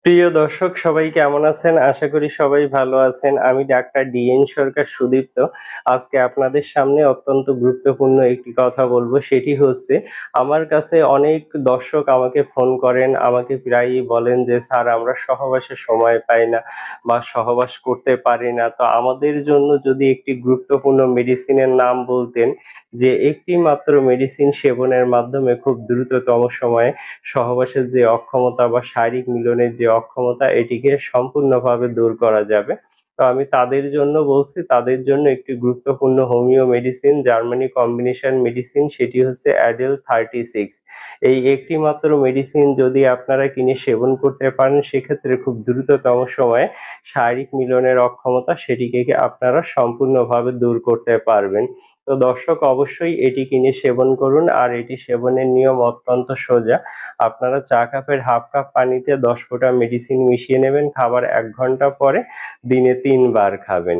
প্রিয় দর্শক সবাই কেমন আছেন? আশা করি সবাই ভালো আছেন। আমি ডাক্তার ডিএন সরকার সুদীপ্ত। আজকে আপনাদের সামনে অত্যন্ত গুরুত্বপূর্ণ একটি কথা বলবো। সেটি হচ্ছে আমার কাছে অনেক দর্শক আমাকে ফোন করেন, আমাকে প্রায়ই বলেন যে, "স্যার আমরা সহবাসে সময় পাই না বা সহবাস করতে পারি না।" তো আমাদের জন্য যদি একটি গুরুত্বপূর্ণ মেডিসিনের নাম বলতেন যে একটি মাত্র মেডিসিন সেবনের মাধ্যমে খুব দ্রুততম সময়ে সহবাসের যে অক্ষমতা বা শারীরিক মিলনের যে অক্ষমতা এটিকে সম্পূর্ণভাবে দূর করা যাবে। তো আমি তাদের জন্য বলছি, তাদের জন্য একটি গুরুত্বপূর্ণ homeo medicine, Germany combination medicine সেটি হচ্ছে অ্যাডেল 36। এই একটি মাত্র মেডিসিন যদি আপনারা কিনে সেবন করতে পারেন সেক্ষেত্রে খুব দ্রুততম সময়ে শারীরিক মিলনের অক্ষমতা সেটিকে আপনারা সম্পূর্ণভাবে দূর করতে পারবেন। তো দর্শক অবশ্যই এটি কিনে সেবন করুন আর এটি সেবনের নিয়ম অত্যন্ত সোজা। আপনারা চা কাপের 1/2 কাপ পানিতে ১০ ফোঁটা মেডিসিন মিশিয়ে নেবেন। খাবার ১ ঘন্টা পরে দিনে ৩ বার খাবেন।